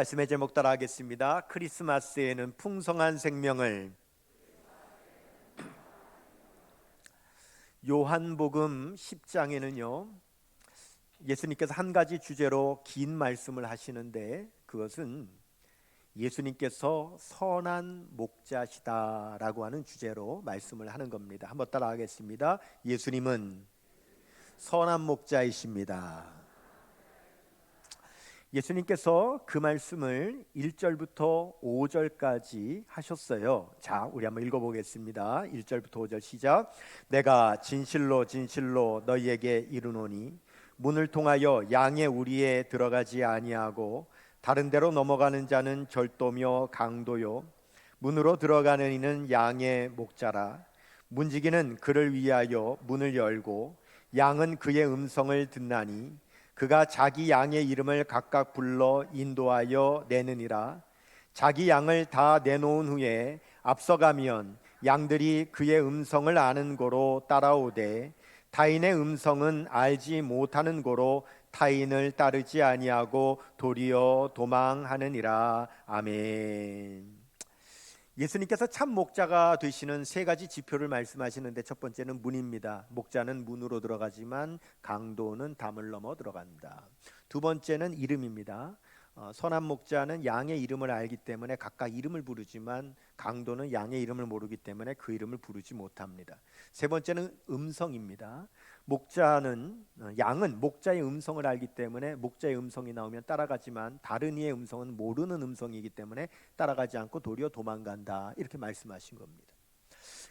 말씀의 제목 따라 하겠습니다. 크리스마스에는 풍성한 생명을. 요한복음 10장에는요 예수님께서 한 가지 주제로 긴 말씀을 하시는데, 그것은 예수님께서 선한 목자시다라고 하는 주제로 말씀을 하는 겁니다. 한번 따라 하겠습니다. 예수님은 선한 목자이십니다. 예수님께서 그 말씀을 1절부터 5절까지 하셨어요. 자, 우리 한번 읽어보겠습니다. 1절부터 5절 시작. 내가 진실로 진실로 너희에게 이르노니 문을 통하여 양의 우리에 들어가지 아니하고 다른 데로 넘어가는 자는 절도며 강도요 문으로 들어가는 이는 양의 목자라. 문지기는 그를 위하여 문을 열고 양은 그의 음성을 듣나니 그가 자기 양의 이름을 각각 불러 인도하여 내느니라. 자기 양을 다 내놓은 후에 앞서가면 양들이 그의 음성을 아는 고로 따라오되 타인의 음성은 알지 못하는 고로 타인을 따르지 아니하고 도리어 도망하느니라. 아멘. 예수님께서 참 목자가 되시는 세 가지 지표를 말씀하시는데, 첫 번째는 문입니다. 목자는 문으로 들어가지만 강도는 담을 넘어 들어간다. 두 번째는 이름입니다. 선한 목자는 양의 이름을 알기 때문에 각각 이름을 부르지만 강도는 양의 이름을 모르기 때문에 그 이름을 부르지 못합니다. 세 번째는 음성입니다. 양은 목자의 음성을 알기 때문에 목자의 음성이 나오면 따라가지만 다른 이의 음성은 모르는 음성이기 때문에 따라가지 않고 도리어 도망간다, 이렇게 말씀하신 겁니다.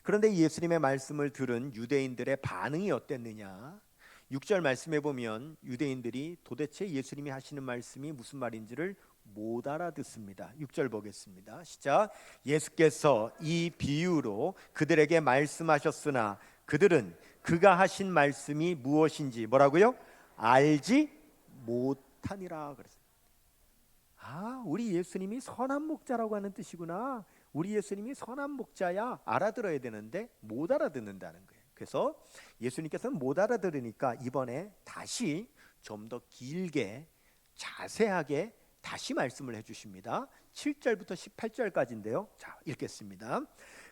그런데 예수님의 말씀을 들은 유대인들의 반응이 어땠느냐? 6절 말씀해 보면 유대인들이 도대체 예수님이 하시는 말씀이 무슨 말인지를 못 알아듣습니다. 6절 보겠습니다. 시작. 예수께서 이 비유로 그들에게 말씀하셨으나 그들은 그가 하신 말씀이 무엇인지 뭐라고요? 알지 못하니라 그랬어요. 우리 예수님이 선한 목자라고 하는 뜻이구나. 우리 예수님이 선한 목자야, 알아들어야 되는데 못 알아듣는다는 거예요. 그래서 예수님께서는 못 알아들으니까 이번에 다시 좀 더 길게 자세하게 다시 말씀을 해주십니다. 7절부터 18절까지인데요. 자, 읽겠습니다.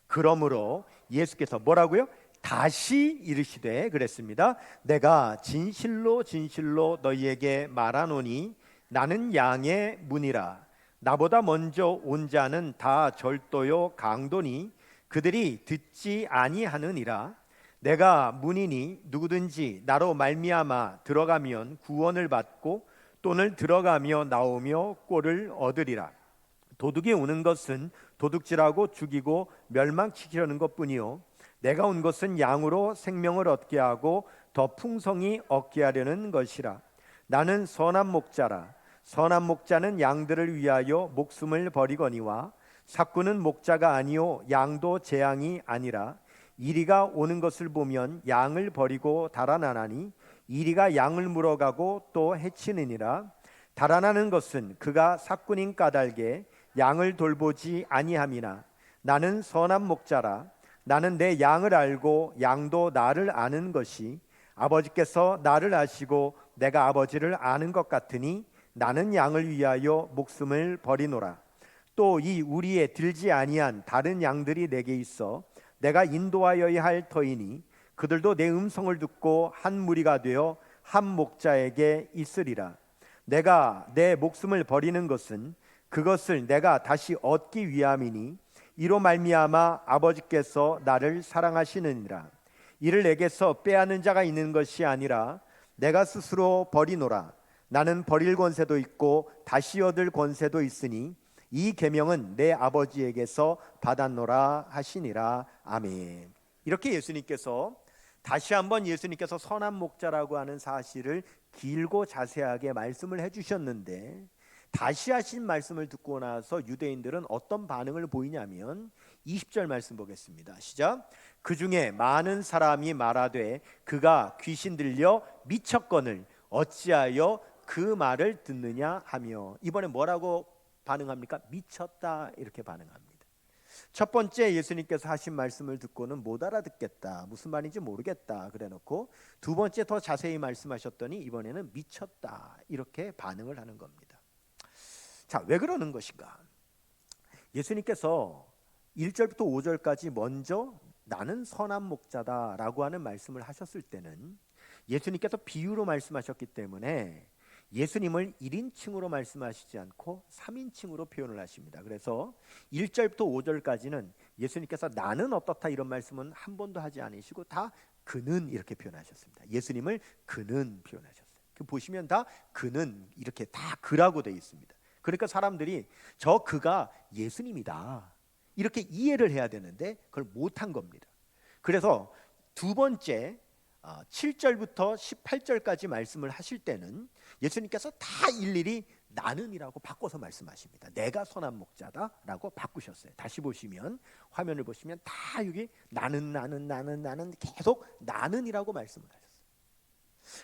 그러므로 예수께서 뭐라고요? 다시 이르시되 그랬습니다. 내가 진실로 진실로 너희에게 말하노니 나는 양의 문이라. 나보다 먼저 온 자는 다 절도요 강도니 그들이 듣지 아니하느니라. 내가 문이니 누구든지 나로 말미암아 들어가면 구원을 받고 또는 들어가며 나오며 꼴을 얻으리라. 도둑이 오는 것은 도둑질하고 죽이고 멸망시키려는 것뿐이요 내가 온 것은 양으로 생명을 얻게 하고 더 풍성히 얻게 하려는 것이라. 나는 선한 목자라. 선한 목자는 양들을 위하여 목숨을 버리거니와 삭구는 목자가 아니요 양도 재앙이 아니라. 이리가 오는 것을 보면 양을 버리고 달아나나니 이리가 양을 물어가고 또 해치느니라. 달아나는 것은 그가 삭군인 까닭에 양을 돌보지 아니함이나. 나는 선한 목자라. 나는 내 양을 알고 양도 나를 아는 것이 아버지께서 나를 아시고 내가 아버지를 아는 것 같으니 나는 양을 위하여 목숨을 버리노라. 또 이 우리에 들지 아니한 다른 양들이 내게 있어 내가 인도하여야 할 터이니 그들도 내 음성을 듣고 한 무리가 되어 한 목자에게 있으리라. 내가 내 목숨을 버리는 것은 그것을 내가 다시 얻기 위함이니 이로 말미암아 아버지께서 나를 사랑하시느니라. 이를 내게서 빼앗는 자가 있는 것이 아니라 내가 스스로 버리노라. 나는 버릴 권세도 있고 다시 얻을 권세도 있으니 이 계명은 내 아버지에게서 받았노라 하시니라. 아멘. 이렇게 예수님께서 다시 한번 예수님께서 선한 목자라고 하는 사실을 길고 자세하게 말씀을 해주셨는데, 다시 하신 말씀을 듣고 나서 유대인들은 어떤 반응을 보이냐면 20절 말씀 보겠습니다. 시작. 그 중에 많은 사람이 말하되 그가 귀신 들려 미쳤거늘 어찌하여 그 말을 듣느냐 하며. 이번에 뭐라고 반응합니까? 미쳤다, 이렇게 반응합니다. 첫 번째 예수님께서 하신 말씀을 듣고는 못 알아듣겠다, 무슨 말인지 모르겠다 그래 놓고 두 번째 더 자세히 말씀하셨더니 이번에는 미쳤다, 이렇게 반응을 하는 겁니다. 자, 왜 그러는 것인가? 예수님께서 1절부터 5절까지 먼저 나는 선한 목자다라고 하는 말씀을 하셨을 때는 예수님께서 비유로 말씀하셨기 때문에 예수님을 1인칭으로 말씀하시지 않고 3인칭으로 표현을 하십니다. 그래서 1절부터 5절까지는 예수님께서 나는 어떻다 이런 말씀은 한 번도 하지 않으시고 다 그는 이렇게 표현하셨습니다. 예수님을 그는 표현하셨어요. 그 보시면 다 그는 이렇게 다 그라고 되어 있습니다. 그러니까 사람들이 저 그가 예수님이다 이렇게 이해를 해야 되는데 그걸 못한 겁니다. 그래서 두 번째 7절부터 18절까지 말씀을 하실 때는 예수님께서 다 일일이 나는이라고 바꿔서 말씀하십니다. 내가 선한 목자다라고 바꾸셨어요. 다시 보시면 화면을 보시면 다 여기 나는 계속 나는이라고 말씀을 하셨어요.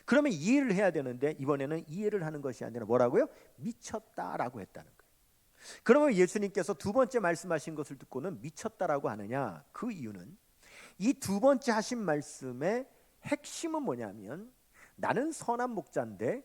그러면 이해를 해야 되는데 이번에는 이해를 하는 것이 아니라 뭐라고요? 미쳤다라고 했다는 거예요. 그러면 예수님께서 두 번째 말씀하신 것을 듣고는 미쳤다라고 하느냐? 그 이유는 이 두 번째 하신 말씀의 핵심은 뭐냐면 나는 선한 목자인데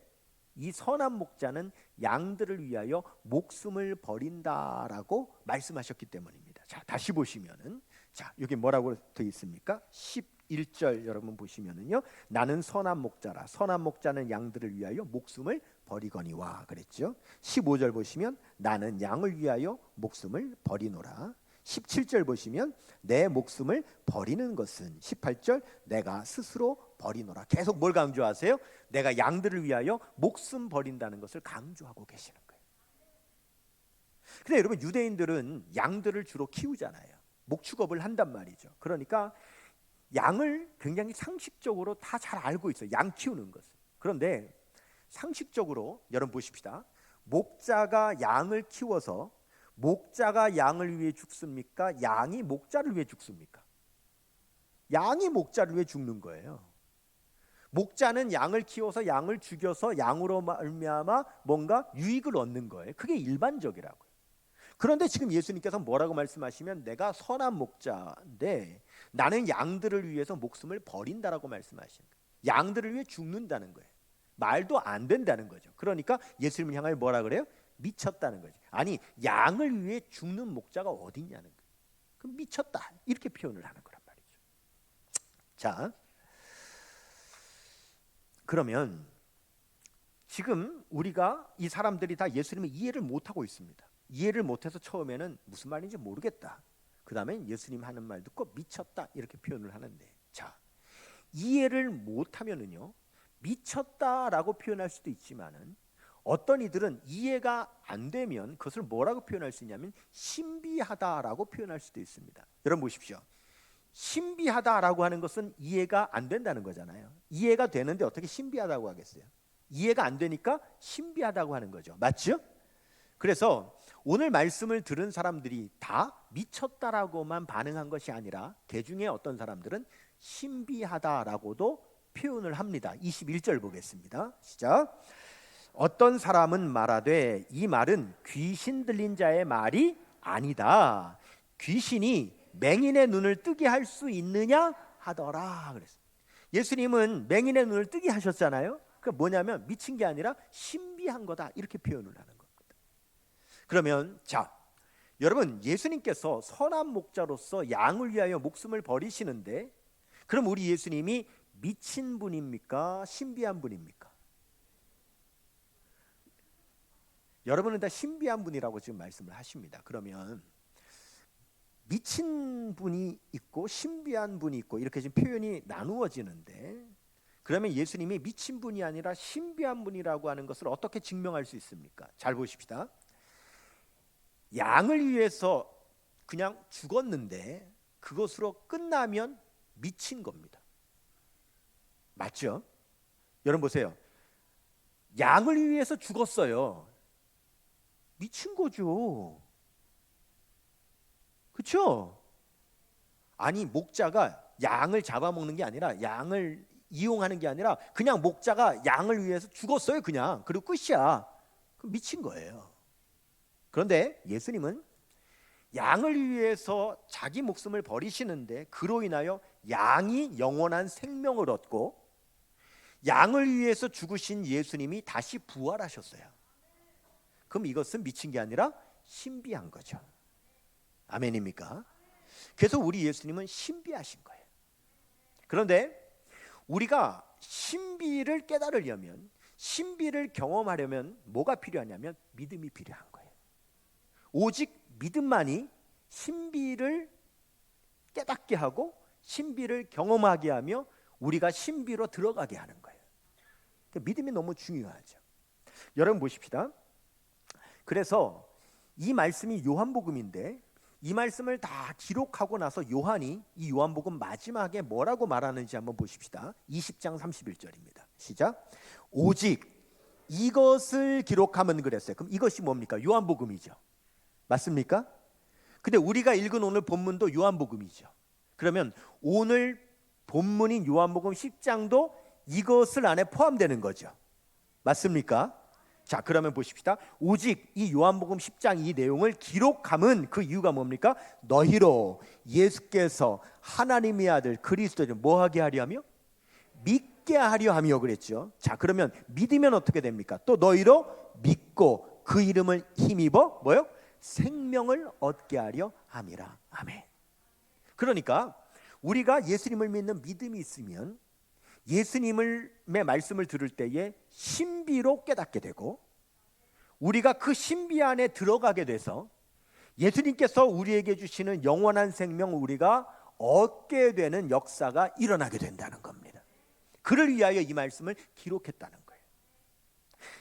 이 선한 목자는 양들을 위하여 목숨을 버린다라고 말씀하셨기 때문입니다. 자, 다시 보시면은 자, 여기 뭐라고 되어 있습니까? 11절 여러분 보시면은요. 나는 선한 목자라. 선한 목자는 양들을 위하여 목숨을 버리거니와 그랬죠. 15절 보시면 나는 양을 위하여 목숨을 버리노라. 17절 보시면 내 목숨을 버리는 것은 18절 내가 스스로 버리노라. 계속 뭘 강조하세요? 내가 양들을 위하여 목숨 버린다는 것을 강조하고 계시는 거예요. 근데 여러분 유대인들은 양들을 주로 키우잖아요. 목축업을 한단 말이죠. 그러니까 양을 굉장히 상식적으로 다 잘 알고 있어요. 양 키우는 것을. 그런데 상식적으로 여러분 보십시다. 목자가 양을 키워서 목자가 양을 위해 죽습니까? 양이 목자를 위해 죽습니까? 양이 목자를 위해 죽는 거예요. 목자는 양을 키워서 양을 죽여서 양으로 말미암아 뭔가 유익을 얻는 거예요. 그게 일반적이라고요. 그런데 지금 예수님께서 뭐라고 말씀하시면 내가 선한 목자인데 나는 양들을 위해서 목숨을 버린다라고 말씀하시는 거예요. 양들을 위해 죽는다는 거예요. 말도 안 된다는 거죠. 그러니까 예수님을 향하여 뭐라 그래요? 미쳤다는 거죠. 아니 양을 위해 죽는 목자가 어디 있냐는 거예요. 그럼 미쳤다 이렇게 표현을 하는 거란 말이죠. 자, 그러면 지금 우리가 이 사람들이 다 예수님을 이해를 못하고 있습니다. 이해를 못해서 처음에는 무슨 말인지 모르겠다. 그 다음에 예수님 하는 말 듣고 미쳤다 이렇게 표현을 하는데 자, 이해를 못하면은요 미쳤다라고 표현할 수도 있지만은 어떤 이들은 이해가 안 되면 그것을 뭐라고 표현할 수 있냐면 신비하다라고 표현할 수도 있습니다. 여러분 보십시오. 신비하다라고 하는 것은 이해가 안 된다는 거잖아요. 이해가 되는데 어떻게 신비하다고 하겠어요? 이해가 안 되니까 신비하다고 하는 거죠. 맞죠? 그래서 오늘 말씀을 들은 사람들이 다 미쳤다라고만 반응한 것이 아니라 대중의 어떤 사람들은 신비하다라고도 표현을 합니다. 21절 보겠습니다. 시작. 어떤 사람은 말하되 이 말은 귀신 들린 자의 말이 아니다. 귀신이 맹인의 눈을 뜨게 할 수 있느냐 하더라. 그랬어요. 예수님은 맹인의 눈을 뜨게 하셨잖아요. 그 뭐냐면 미친 게 아니라 신비한 거다 이렇게 표현을 하는 겁니다. 그러면 자, 여러분 예수님께서 선한 목자로서 양을 위하여 목숨을 버리시는데 그럼 우리 예수님이 미친 분입니까? 신비한 분입니까? 여러분은 다 신비한 분이라고 지금 말씀을 하십니다. 그러면 미친 분이 있고 신비한 분이 있고 이렇게 지금 표현이 나누어지는데 그러면 예수님이 미친 분이 아니라 신비한 분이라고 하는 것을 어떻게 증명할 수 있습니까? 잘 보십시다. 양을 위해서 그냥 죽었는데 그것으로 끝나면 미친 겁니다. 맞죠? 여러분 보세요. 양을 위해서 죽었어요. 미친 거죠. 그렇죠? 아니 목자가 양을 잡아먹는 게 아니라 양을 이용하는 게 아니라 그냥 목자가 양을 위해서 죽었어요. 그냥. 그리고 끝이야. 그럼 미친 거예요. 그런데 예수님은 양을 위해서 자기 목숨을 버리시는데 그로 인하여 양이 영원한 생명을 얻고 양을 위해서 죽으신 예수님이 다시 부활하셨어요. 그럼 이것은 미친 게 아니라 신비한 거죠. 아멘입니까? 그래서 우리 예수님은 신비하신 거예요. 그런데 우리가 신비를 깨달으려면, 신비를 경험하려면 뭐가 필요하냐면 믿음이 필요한 거예요. 오직 믿음만이 신비를 깨닫게 하고 신비를 경험하게 하며 우리가 신비로 들어가게 하는 거예요. 믿음이 너무 중요하죠. 여러분 보십시다. 그래서 이 말씀이 요한복음인데 이 말씀을 다 기록하고 나서 요한이 이 요한복음 마지막에 뭐라고 말하는지 한번 보십시다. 20장 31절입니다. 시작. 오직 이것을 기록하면 그랬어요. 그럼 이것이 뭡니까? 요한복음이죠. 맞습니까? 근데 우리가 읽은 오늘 본문도 요한복음이죠. 그러면 오늘 본문인 요한복음 10장도 이것을 안에 포함되는 거죠. 맞습니까? 자, 그러면 보십시다. 오직 이 요한복음 10장 이 내용을 기록함은 그 이유가 뭡니까? 너희로 예수께서 하나님의 아들 그리스도를 뭐하게 하려 하며? 믿게 하려 하며 그랬죠. 자, 그러면 믿으면 어떻게 됩니까? 또 너희로 믿고 그 이름을 힘입어 뭐요? 생명을 얻게 하려 함이라. 아멘. 그러니까 우리가 예수님을 믿는 믿음이 있으면 예수님의 말씀을 들을 때에 신비로 깨닫게 되고 우리가 그 신비 안에 들어가게 돼서 예수님께서 우리에게 주시는 영원한 생명을 우리가 얻게 되는 역사가 일어나게 된다는 겁니다. 그를 위하여 이 말씀을 기록했다는 거예요.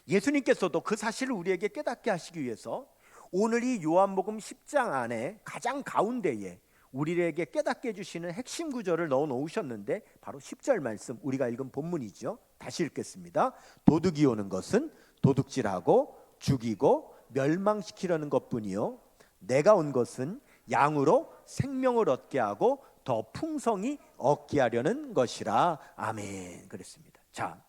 예수님께서도 그 사실을 우리에게 깨닫게 하시기 위해서 오늘 이 요한복음 10장 안에 가장 가운데에 우리에게 깨닫게 해주시는 핵심 구절을 넣어 놓으셨는데 바로 10절 말씀 우리가 읽은 본문이죠. 다시 읽겠습니다. 도둑이 오는 것은 도둑질하고 죽이고 멸망시키려는 것뿐이요 내가 온 것은 양으로 생명을 얻게 하고 더 풍성히 얻게 하려는 것이라. 아멘. 그랬습니다. 자,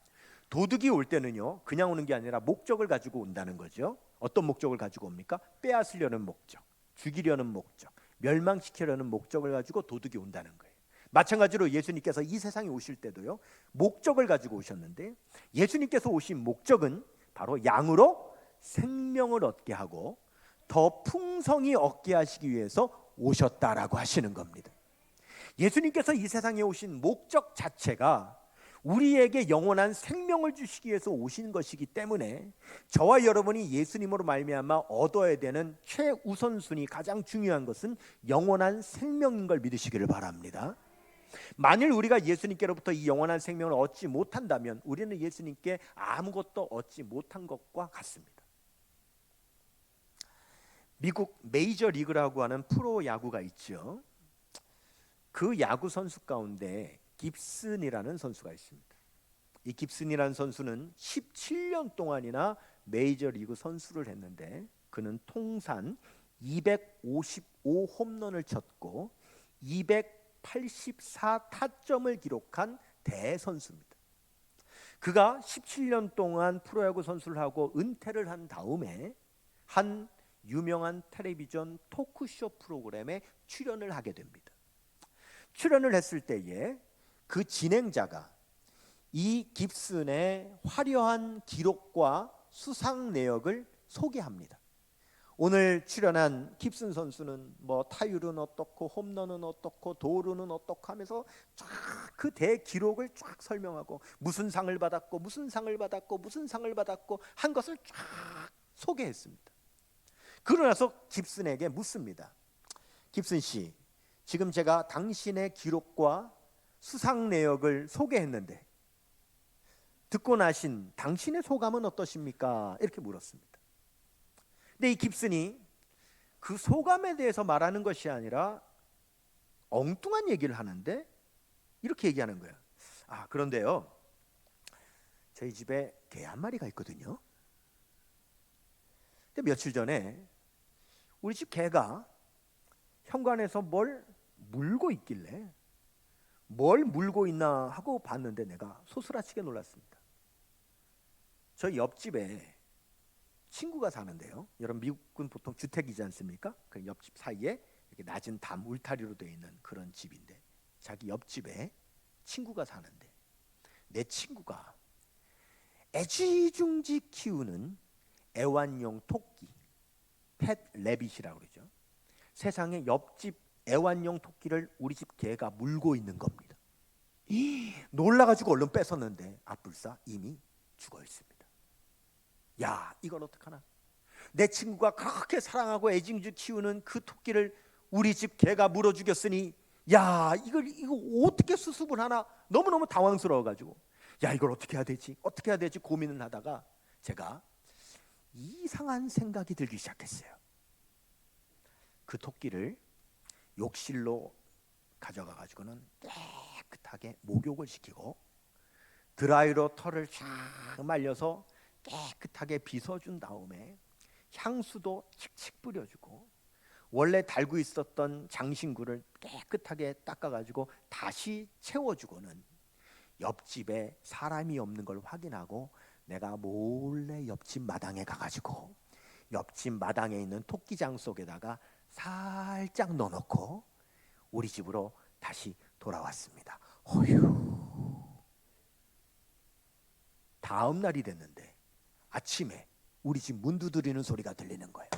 도둑이 올 때는요 그냥 오는 게 아니라 목적을 가지고 온다는 거죠. 어떤 목적을 가지고 옵니까? 빼앗으려는 목적, 죽이려는 목적, 멸망시키려는 목적을 가지고 도둑이 온다는 거예요. 마찬가지로 예수님께서 이 세상에 오실 때도요 목적을 가지고 오셨는데 예수님께서 오신 목적은 바로 양으로 생명을 얻게 하고 더 풍성히 얻게 하시기 위해서 오셨다라고 하시는 겁니다. 예수님께서 이 세상에 오신 목적 자체가 우리에게 영원한 생명을 주시기 위해서 오신 것이기 때문에 저와 여러분이 예수님으로 말미암아 얻어야 되는 최우선순위 가장 중요한 것은 영원한 생명인 걸 믿으시기를 바랍니다. 만일 우리가 예수님께로부터 이 영원한 생명을 얻지 못한다면 우리는 예수님께 아무것도 얻지 못한 것과 같습니다. 미국 메이저 리그라고 하는 프로 야구가 있죠. 그 야구 선수 가운데 깁슨이라는 선수가 있습니다. 이 깁슨이라는 선수는 17년 동안이나 메이저리그 선수를 했는데 그는 통산 255 홈런을 쳤고 284 타점을 기록한 대선수입니다. 그가 17년 동안 프로야구 선수를 하고 은퇴를 한 다음에 한 유명한 텔레비전 토크쇼 프로그램에 출연을 하게 됩니다. 출연을 했을 때에 그 진행자가 이 깁슨의 화려한 기록과 수상 내역을 소개합니다. 오늘 출연한 깁슨 선수는 뭐 타율은 어떻고 홈런은 어떻고 도루는 어떻고 하면서 쫙 그 대기록을 쫙 설명하고 무슨 상을 받았고 무슨 상을 받았고 무슨 상을 받았고 한 것을 쫙 소개했습니다. 그러고 나서 깁슨에게 묻습니다. 깁슨 씨, 지금 제가 당신의 기록과 수상 내역을 소개했는데 듣고 나신 당신의 소감은 어떠십니까? 이렇게 물었습니다. 근데 이 깁슨이 그 소감에 대해서 말하는 것이 아니라 엉뚱한 얘기를 하는데 이렇게 얘기하는 거예요. 아, 그런데요 저희 집에 개 한 마리가 있거든요. 근데 며칠 전에 우리 집 개가 현관에서 뭘 물고 있길래 뭘 물고 있나 하고 봤는데 내가 소스라치게 놀랐습니다. 저희 옆집에 친구가 사는데요. 여러분 미국은 보통 주택이지 않습니까? 그 옆집 사이에 이렇게 낮은 담 울타리로 되어 있는 그런 집인데 자기 옆집에 친구가 사는데 내 친구가 애지중지 키우는 애완용 토끼, 펫 레빗이라고 그러죠. 세상에 옆집 애완용 토끼를 우리 집 개가 물고 있는 겁니다. 놀라가지고 얼른 뺏었는데 아뿔싸 이미 죽어 있습니다. 야, 이걸 어떡하나? 내 친구가 그렇게 사랑하고 애징주 키우는 그 토끼를 우리 집 개가 물어 죽였으니, 야, 이거 어떻게 수습을 하나? 너무너무 당황스러워가지고, 야, 이걸 어떻게 해야 되지? 어떻게 해야 되지? 고민을 하다가 제가 이상한 생각이 들기 시작했어요. 그 토끼를 욕실로 가져가 가지고는 깨끗하게 목욕을 시키고 드라이로 털을 쫙 말려서 깨끗하게 빗어준 다음에 향수도 칙칙 뿌려주고 원래 달고 있었던 장신구를 깨끗하게 닦아가지고 다시 채워주고는 옆집에 사람이 없는 걸 확인하고 내가 몰래 옆집 마당에 가가지고 옆집 마당에 있는 토끼장 속에다가 살짝 넣어놓고 우리 집으로 다시 돌아왔습니다. 어휴. 다음 날이 됐는데 아침에 우리 집 문 두드리는 소리가 들리는 거예요.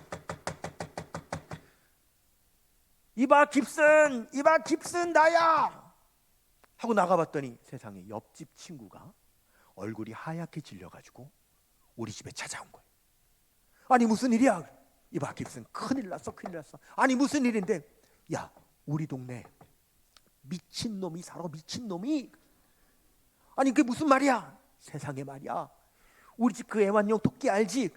이봐 깁슨, 이봐 깁슨, 나야 하고 나가봤더니 세상에 옆집 친구가 얼굴이 하얗게 질려가지고 우리 집에 찾아온 거예요. 아니 무슨 일이야? 이봐 깁슨, 큰일 났어. 아니 무슨 일인데? 야, 우리 동네 미친놈이 살아. 미친놈이. 아니 그게 무슨 말이야? 세상에 말이야, 우리 집 그 애완용 토끼 알지?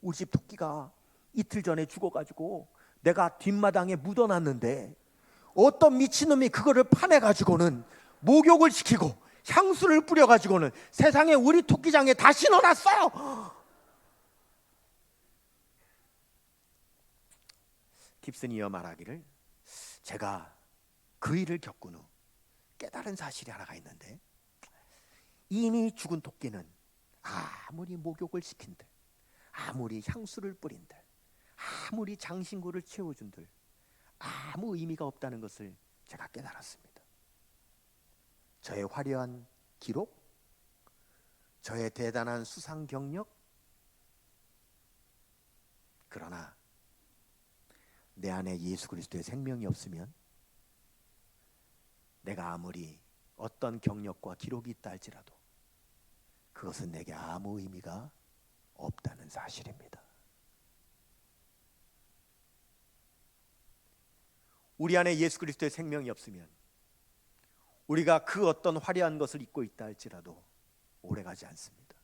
우리 집 토끼가 이틀 전에 죽어가지고 내가 뒷마당에 묻어놨는데 어떤 미친놈이 그거를 파내가지고는 목욕을 시키고 향수를 뿌려가지고는 세상에 우리 토끼장에 다시 넣어놨어요. 깁슨이여 말하기를, 제가 그 일을 겪은 후 깨달은 사실이 하나가 있는데, 이미 죽은 토끼는 아무리 목욕을 시킨들, 아무리 향수를 뿌린들, 아무리 장신구를 채워준들 아무 의미가 없다는 것을 제가 깨달았습니다. 저의 화려한 기록, 저의 대단한 수상 경력, 그러나 내 안에 예수 그리스도의 생명이 없으면 내가 아무리 어떤 경력과 기록이 있다 할지라도 그것은 내게 아무 의미가 없다는 사실입니다. 우리 안에 예수 그리스도의 생명이 없으면 우리가 그 어떤 화려한 것을 입고 있다 할지라도 오래가지 않습니다.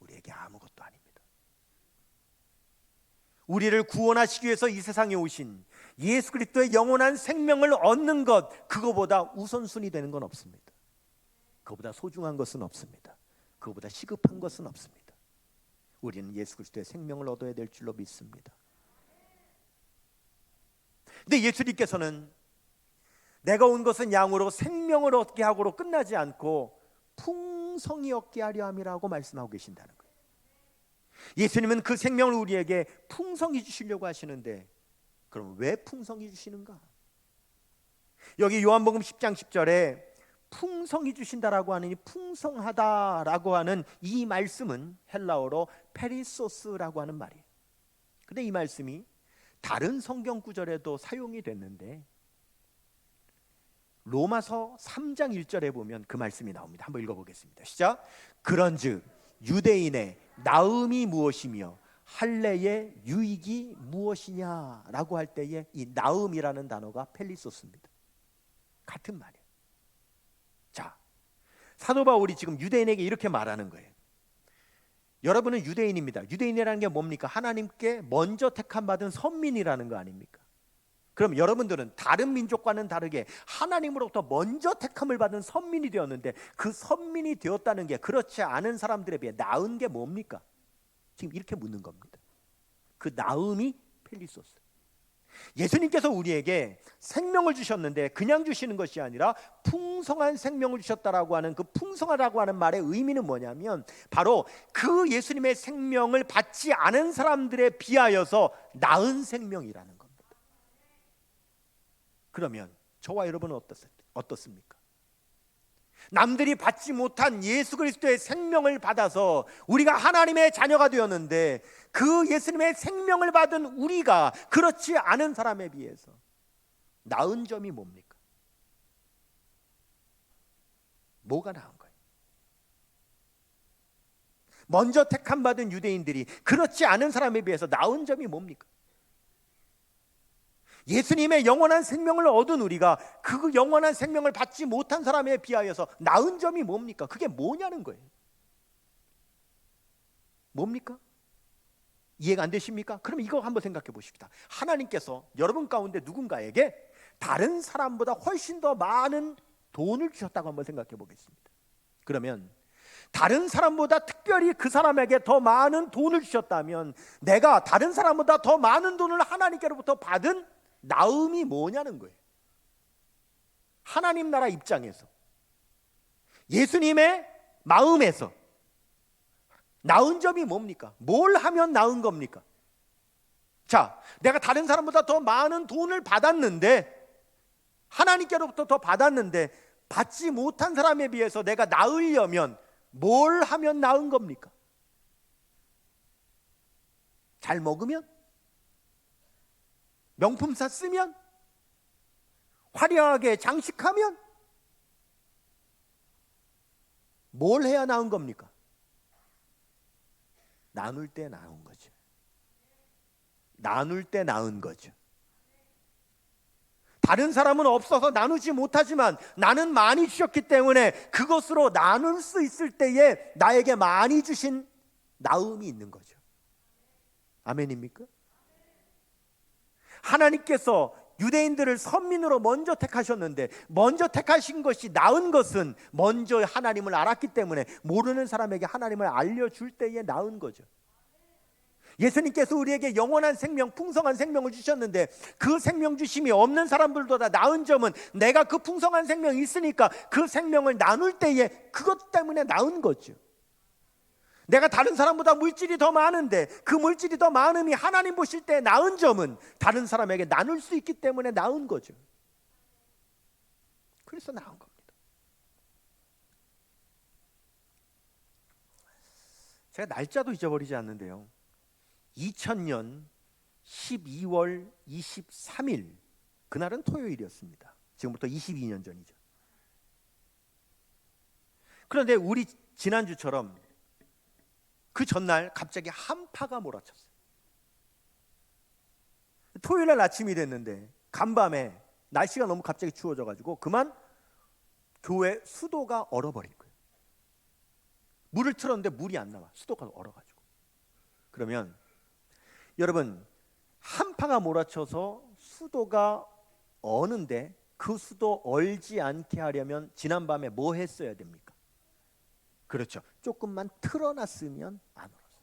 우리에게 아무것도 아닙니다. 우리를 구원하시기 위해서 이 세상에 오신 예수 그리스도의 영원한 생명을 얻는 것, 그거보다 우선순위 되는 건 없습니다. 그거보다 소중한 것은 없습니다. 그거보다 시급한 것은 없습니다. 우리는 예수 그리스도의 생명을 얻어야 될 줄로 믿습니다. 근데 예수님께서는 내가 온 것은 양으로 생명을 얻게 하고로 끝나지 않고 풍성히 얻게 하려 함이라고 말씀하고 계신다는 거예요. 예수님은 그 생명을 우리에게 풍성히 주시려고 하시는데, 그럼 왜 풍성히 주시는가? 여기 요한복음 10장 10절에 풍성히 주신다라고 하는 이 풍성하다라고 하는 이 말씀은 헬라어로 페리소스라고 하는 말이에요. 근데 이 말씀이 다른 성경 구절에도 사용이 됐는데 로마서 3장 1절에 보면 그 말씀이 나옵니다. 한번 읽어보겠습니다. 시작. 그런즉 유대인의 나음이 무엇이며 할례의 유익이 무엇이냐라고 할 때에 이 나음이라는 단어가 펠리소스입니다. 같은 말이에요. 자, 사도 바울이 지금 유대인에게 이렇게 말하는 거예요. 여러분은 유대인입니다. 유대인이라는 게 뭡니까? 하나님께 먼저 택함 받은 선민이라는 거 아닙니까? 그럼 여러분들은 다른 민족과는 다르게 하나님으로부터 먼저 택함을 받은 선민이 되었는데, 그 선민이 되었다는 게 그렇지 않은 사람들에 비해 나은 게 뭡니까? 지금 이렇게 묻는 겁니다. 그 나음이 펠리소스. 예수님께서 우리에게 생명을 주셨는데 그냥 주시는 것이 아니라 풍성한 생명을 주셨다라고 하는 그 풍성하다고 하는 말의 의미는 뭐냐면 바로 그 예수님의 생명을 받지 않은 사람들에 비하여서 나은 생명이라는 겁니다. 그러면 저와 여러분은 어떻습니까? 남들이 받지 못한 예수 그리스도의 생명을 받아서 우리가 하나님의 자녀가 되었는데, 그 예수님의 생명을 받은 우리가 그렇지 않은 사람에 비해서 나은 점이 뭡니까? 뭐가 나은 거예요? 먼저 택함 받은 유대인들이 그렇지 않은 사람에 비해서 나은 점이 뭡니까? 예수님의 영원한 생명을 얻은 우리가 그 영원한 생명을 받지 못한 사람에 비하여서 나은 점이 뭡니까? 그게 뭐냐는 거예요. 뭡니까? 이해가 안 되십니까? 그럼 이거 한번 생각해 보십시다. 하나님께서 여러분 가운데 누군가에게 다른 사람보다 훨씬 더 많은 돈을 주셨다고 한번 생각해 보겠습니다. 그러면 다른 사람보다 특별히 그 사람에게 더 많은 돈을 주셨다면, 내가 다른 사람보다 더 많은 돈을 하나님께로부터 받은 나음이 뭐냐는 거예요. 하나님 나라 입장에서, 예수님의 마음에서 나은 점이 뭡니까? 뭘 하면 나은 겁니까? 자, 내가 다른 사람보다 더 많은 돈을 받았는데, 하나님께로부터 더 받았는데, 받지 못한 사람에 비해서 내가 나으려면 뭘 하면 나은 겁니까? 잘 먹으면? 명품사 쓰면? 화려하게 장식하면? 뭘 해야 나은 겁니까? 나눌 때 나은 거죠. 나눌 때 나은 거죠. 다른 사람은 없어서 나누지 못하지만 나는 많이 주셨기 때문에 그것으로 나눌 수 있을 때에 나에게 많이 주신 나음이 있는 거죠. 아멘입니까? 하나님께서 유대인들을 선민으로 먼저 택하셨는데, 먼저 택하신 것이 나은 것은 먼저 하나님을 알았기 때문에 모르는 사람에게 하나님을 알려줄 때에 나은 거죠. 예수님께서 우리에게 영원한 생명, 풍성한 생명을 주셨는데, 그 생명 주심이 없는 사람들보다 나은 점은 내가 그 풍성한 생명이 있으니까 그 생명을 나눌 때에 그것 때문에 나은 거죠. 내가 다른 사람보다 물질이 더 많은데 그 물질이 더 많음이 하나님 보실 때 나은 점은 다른 사람에게 나눌 수 있기 때문에 나은 거죠. 그래서 나은 겁니다. 제가 날짜도 잊어버리지 않는데요, 2000년 12월 23일, 그날은 토요일이었습니다. 지금부터 22년 전이죠. 그런데 우리 지난주처럼 그 전날 갑자기 한파가 몰아쳤어요. 토요일날 아침이 됐는데 간밤에 날씨가 너무 갑자기 추워져가지고 그만 교회 수도가 얼어버린 거예요. 물을 틀었는데 물이 안 나와. 수도가 얼어가지고. 그러면 여러분, 한파가 몰아쳐서 수도가 어는데 그 수도 얼지 않게 하려면 지난밤에 뭐 했어야 됩니까? 그렇죠. 조금만 틀어놨으면 안 얼었어요.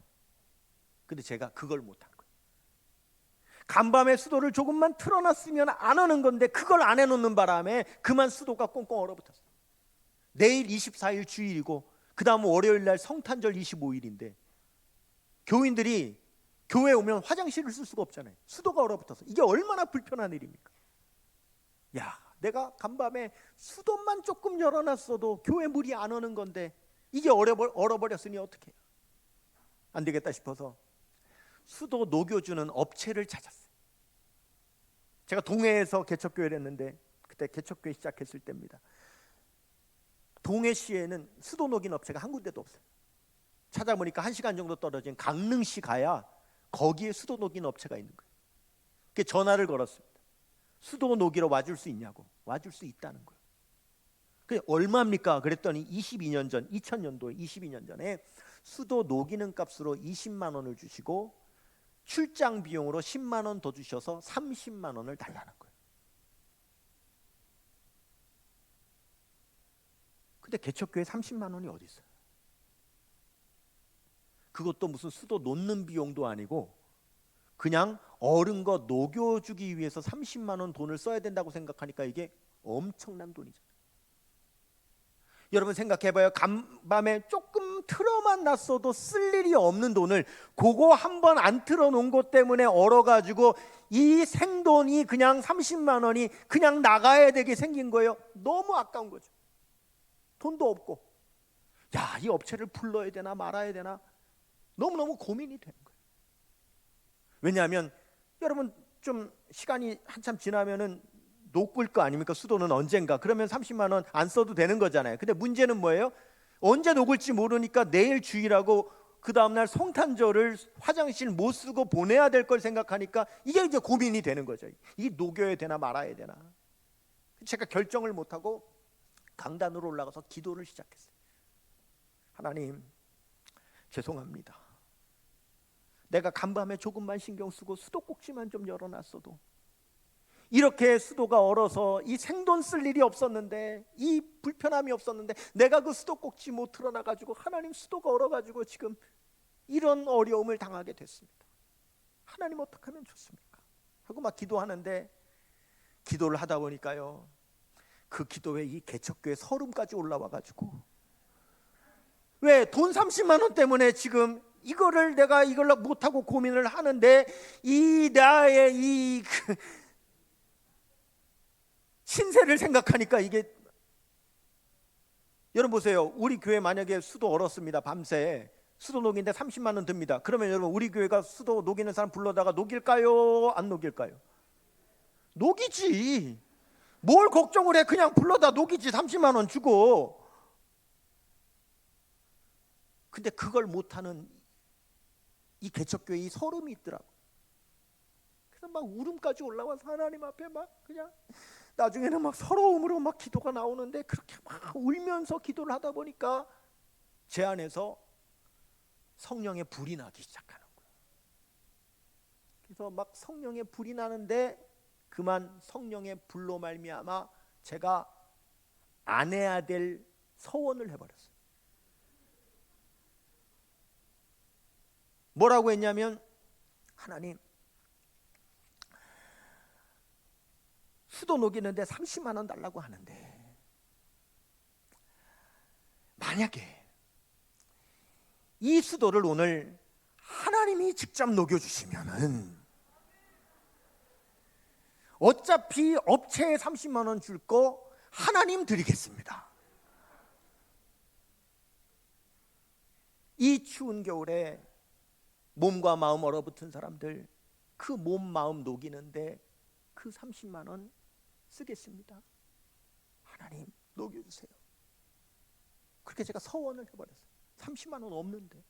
근데 제가 그걸 못한 거예요. 간밤에 수도를 조금만 틀어놨으면 안 오는 건데 그걸 안 해놓는 바람에 그만 수도가 꽁꽁 얼어붙었어요. 내일 24일 주일이고 그 다음 월요일 날 성탄절 25일인데 교인들이 교회에 오면 화장실을 쓸 수가 없잖아요. 수도가 얼어붙어서. 이게 얼마나 불편한 일입니까? 야, 내가 간밤에 수도만 조금 열어놨어도 교회 물이 안 오는 건데 이게 얼어버렸으니 어떻게 해요? 안 되겠다 싶어서 수도 녹여주는 업체를 찾았어요. 제가 동해에서 개척교회를 했는데 그때 개척교회 시작했을 때입니다. 동해시에는 수도 녹인 업체가 한 군데도 없어요. 찾아보니까 1시간 정도 떨어진 강릉시 가야 거기에 수도 녹인 업체가 있는 거예요. 그게 전화를 걸었습니다. 수도 녹이러 와줄 수 있냐고. 와줄 수 있다는 거예요. 그게 얼마입니까? 그랬더니 22년 전, 2000년도에 22년 전에 수도 녹이는 값으로 20만 원을 주시고 출장 비용으로 10만 원 더 주셔서 30만 원을 달라는 거예요. 근데 개척교회 30만 원이 어디 있어요? 그것도 무슨 수도 놓는 비용도 아니고 그냥 얼은 거 녹여주기 위해서 30만 원 돈을 써야 된다고 생각하니까 이게 엄청난 돈이잖아요. 여러분 생각해봐요. 간밤에 조금 틀어만 놨어도 쓸 일이 없는 돈을 그거 한 번 안 틀어놓은 것 때문에 얼어가지고 이 생돈이 그냥 30만 원이 그냥 나가야 되게 생긴 거예요. 너무 아까운 거죠. 돈도 없고, 야, 이 업체를 불러야 되나 말아야 되나 너무너무 고민이 되는 거예요. 왜냐하면 여러분 좀 시간이 한참 지나면은 녹을 거 아닙니까? 수도는 언젠가. 그러면 30만 원 안 써도 되는 거잖아요. 근데 문제는 뭐예요? 언제 녹을지 모르니까 내일 주일하고 그 다음날 성탄절을 화장실 못 쓰고 보내야 될 걸 생각하니까 이게 이제 고민이 되는 거죠. 이게 녹여야 되나 말아야 되나. 제가 결정을 못하고 강단으로 올라가서 기도를 시작했어요. 하나님, 죄송합니다. 내가 간밤에 조금만 신경 쓰고 수도꼭지만 좀 열어놨어도 이렇게 수도가 얼어서 이 생돈 쓸 일이 없었는데, 이 불편함이 없었는데, 내가 그 수도꼭지 못 틀어놔가지고 하나님 수도가 얼어가지고 지금 이런 어려움을 당하게 됐습니다. 하나님 어떻게 하면 좋습니까? 하고 막 기도하는데, 기도를 하다 보니까요, 그 기도에 이 개척교회 서름까지 올라와가지고, 왜 돈 30만 원 때문에 지금 이거를 내가 이걸 못하고 고민을 하는데, 이 나의 이 신세를 생각하니까 이게, 여러분 보세요. 우리 교회 만약에 수도 얼었습니다. 밤새 수도 녹이는데 30만 원 듭니다. 그러면 여러분 우리 교회가 수도 녹이는 사람 불러다가 녹일까요? 안 녹일까요? 녹이지. 뭘 걱정을 해. 그냥 불러다 녹이지. 30만 원 주고. 근데 그걸 못하는 이 개척교회 이 서름이 있더라고. 그래서 막 울음까지 올라와서 하나님 앞에 막 그냥, 나중에는 막 서러움으로 막 기도가 나오는데, 그렇게 막 울면서 기도를 하다 보니까 제 안에서 성령의 불이 나기 시작하는 거예요. 그래서 막 성령의 불이 나는데, 그만 성령의 불로 말미암아 제가 안 해야 될 서원을 해버렸어요. 뭐라고 했냐면, 하나님, 수도 녹이는데 30만 원 달라고 하는데, 만약에 이 수도를 오늘 하나님이 직접 녹여주시면은 어차피 업체에 30만 원 줄 거 하나님 드리겠습니다. 이 추운 겨울에 몸과 마음 얼어붙은 사람들, 그 몸 마음 녹이는데 그 30만 원 쓰겠습니다. 하나님 녹여주세요. 그렇게 제가 서원을 해버렸어요. 30만 원 없는데.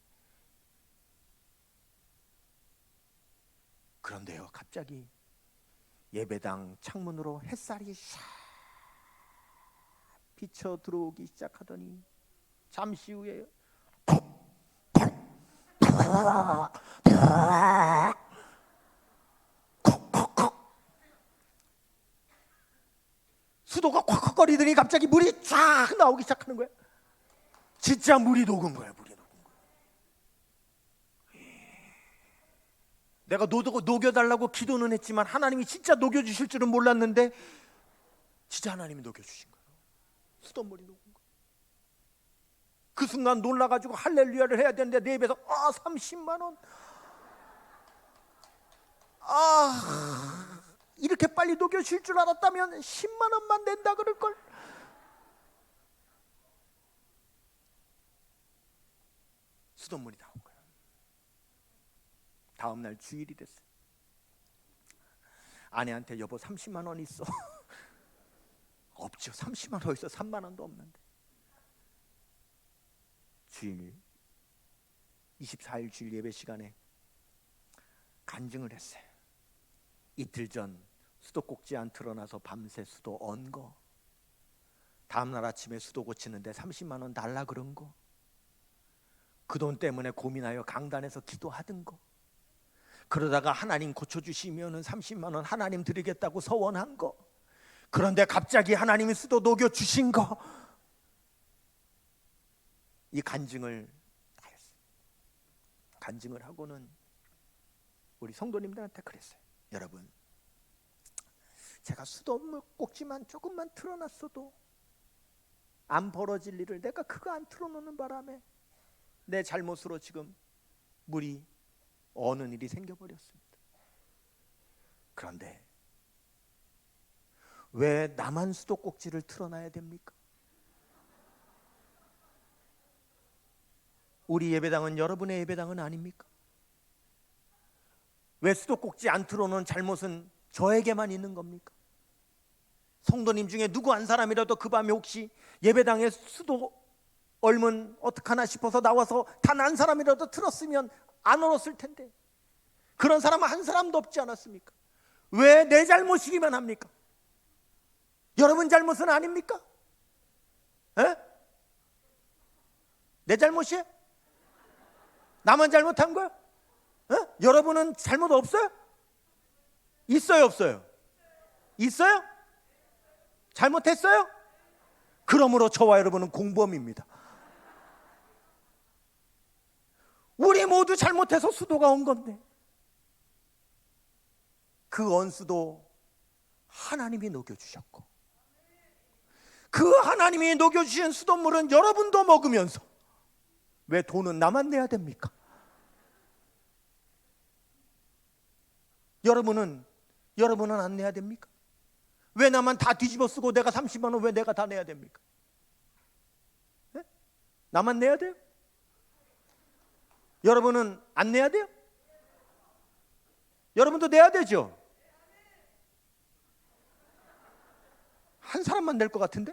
그런데요, 갑자기 예배당 창문으로 햇살이 샥 비쳐 들어오기 시작하더니, 잠시 후에 수도가 콱콱거리더니 갑자기 물이 쫙 나오기 시작하는 거예요. 진짜 물이 녹은 거예요. 물이 녹은 거예요. 내가 녹여달라고 기도는 했지만 하나님이 진짜 녹여주실 줄은 몰랐는데, 진짜 하나님이 녹여주신 거예요. 수돗물이 녹은 거예요. 그 순간 놀라가지고 할렐루야를 해야 되는데, 내 입에서 30만 원, 이렇게 빨리 녹여줄 줄 알았다면 10만 원만 낸다 그럴걸. 수돗물이 나온 거예요. 다음날 주일이 됐어요. 아내한테, 여보 30만 원 있어? 없죠. 30만 원 어디서, 3만 원도 없는데. 주일 24일 주일 예배 시간에 간증을 했어요. 이틀 전 수도꼭지 안 틀어놔서 밤새 수도 언 거, 다음날 아침에 수도 고치는데 30만 원 달라 그런 거, 그 돈 때문에 고민하여 강단에서 기도하던 거, 그러다가 하나님 고쳐주시면 30만 원 하나님 드리겠다고 서원한 거, 그런데 갑자기 하나님이 수도 녹여주신 거, 이 간증을 다 했어요. 간증을 하고는 우리 성도님들한테 그랬어요. 여러분, 제가 수돗꼭지만 조금만 틀어놨어도 안 벌어질 일을 내가 그거 안 틀어놓는 바람에 내 잘못으로 지금 물이 어는 일이 생겨버렸습니다. 그런데 왜 나만 수도꼭지를 틀어놔야 됩니까? 우리 예배당은 여러분의 예배당은 아닙니까? 왜 수도꼭지 안 틀어놓은 잘못은 저에게만 있는 겁니까? 성도님 중에 누구 한 사람이라도 그 밤에 혹시 예배당에 수도 얼면 어떡하나 싶어서 나와서 단 한 사람이라도 틀었으면 안 얼었을 텐데, 그런 사람은 한 사람도 없지 않았습니까? 왜 내 잘못이기만 합니까? 여러분 잘못은 아닙니까? 에? 내 잘못이에요? 나만 잘못한 거야? 여러분은 잘못 없어요? 있어요, 없어요? 있어요? 잘못했어요? 그러므로 저와 여러분은 공범입니다. 우리 모두 잘못해서 수도가 온 건데, 그 언수도 하나님이 녹여주셨고, 그 하나님이 녹여주신 수돗물은 여러분도 먹으면서 왜 돈은 나만 내야 됩니까? 여러분은 안 내야 됩니까? 왜 나만 다 뒤집어 쓰고 내가 30만 원 왜 내가 다 내야 됩니까? 네? 나만 내야 돼요? 여러분은 안 내야 돼요? 여러분도 내야 되죠? 한 사람만 낼 것 같은데?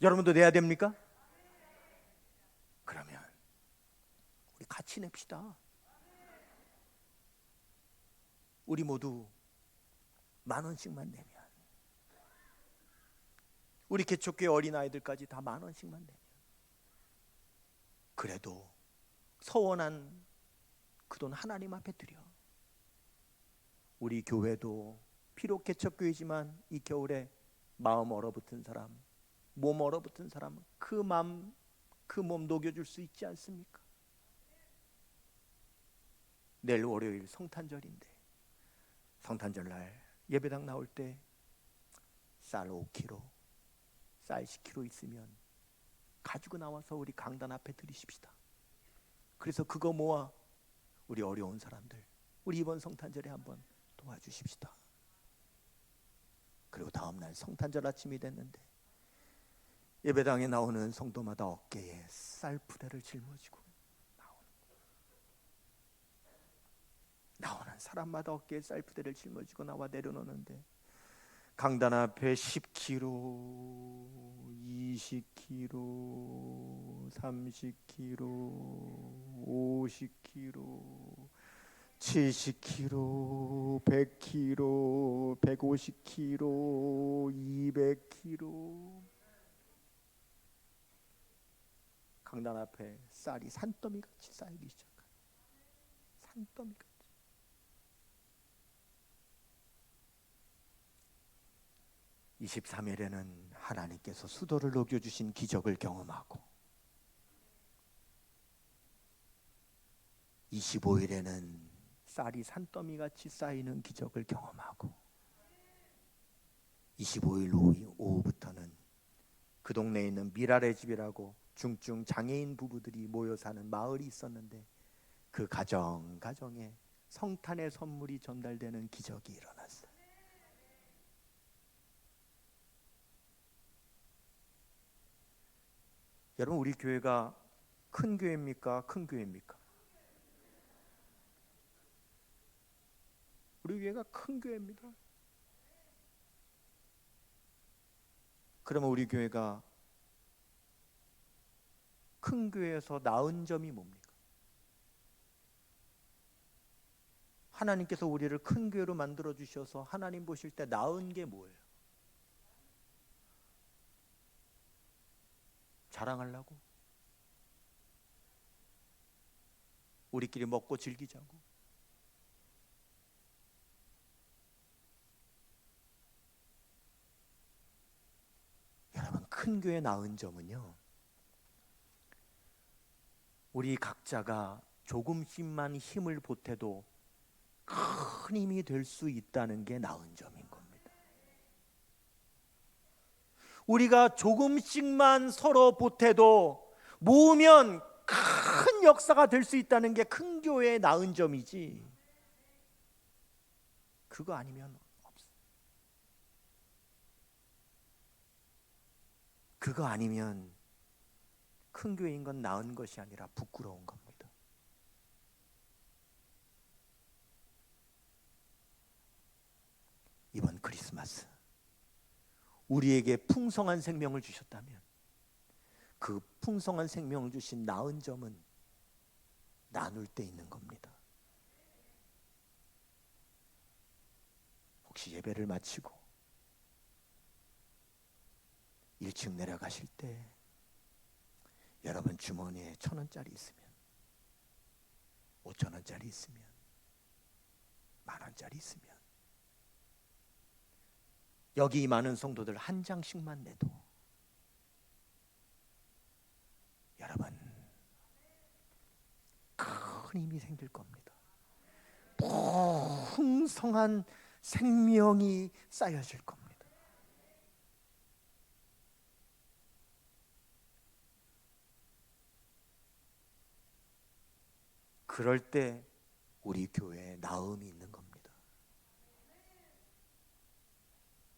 여러분도 내야 됩니까? 그러면 우리 같이 냅시다. 우리 모두 10,000원씩만 내면, 우리 개척교회 어린아이들까지 다 10,000원씩만 내면, 그래도 서원한 그 돈 하나님 앞에 드려. 우리 교회도 비록 개척교회지만 이 겨울에 마음 얼어붙은 사람, 몸 얼어붙은 사람은 그 마음, 그 몸 녹여줄 수 있지 않습니까? 내일 월요일 성탄절인데, 성탄절날 예배당 나올 때 쌀 5kg, 쌀 10kg 있으면 가지고 나와서 우리 강단 앞에 드리십시다. 그래서 그거 모아 우리 어려운 사람들, 우리 이번 성탄절에 한번 도와주십시다. 그리고 다음날 성탄절 아침이 됐는데 예배당에 나오는 성도마다 어깨에 쌀푸대를 짊어지고 나오는 사람마다 어깨에 쌀푸대를 짊어지고 나와 내려놓는데, 강단 앞에 10kg, 20kg, 30kg, 50kg, 70kg, 100kg, 150kg, 200kg. 강단 앞에 쌀이 산더미같이 쌓이기 시작한, 산더미같이. 23일에는 하나님께서 수도를 녹여주신 기적을 경험하고, 25일에는 쌀이 산더미같이 쌓이는 기적을 경험하고, 25일 오후부터는 그 동네에 있는 미랄의 집이라고 중증 장애인 부부들이 모여 사는 마을이 있었는데, 그 가정에 성탄의 선물이 전달되는 기적이 일어났어요. 여러분, 우리 교회가 큰 교회입니까? 큰 교회입니까? 우리 교회가 큰 교회입니다. 그러면 우리 교회가 큰 교회에서 나은 점이 뭡니까? 하나님께서 우리를 큰 교회로 만들어 주셔서 하나님 보실 때 나은 게 뭐예요? 자랑하려고? 우리끼리 먹고 즐기자고? 여러분, 큰 교회 나은 점은요, 우리 각자가 조금씩만 힘을 보태도 큰 힘이 될 수 있다는 게 나은 점인 겁니다. 우리가 조금씩만 서로 보태도 모으면 큰 역사가 될 수 있다는 게 큰 교회의 나은 점이지, 그거 아니면 없어. 그거 아니면 큰 교회인 건 나은 것이 아니라 부끄러운 겁니다. 이번 크리스마스 우리에게 풍성한 생명을 주셨다면 그 풍성한 생명을 주신 나은 점은 나눌 때 있는 겁니다. 혹시 예배를 마치고 1층 내려가실 때 여러분 주머니에 1,000원짜리 있으면, 5,000원짜리 있으면, 10,000원짜리 있으면 여기 많은 성도들 한 장씩만 내도 여러분 큰 힘이 생길 겁니다. 풍성한 생명이 쌓여질 겁니다. 그럴 때 우리 교회에 나음이 있는 겁니다.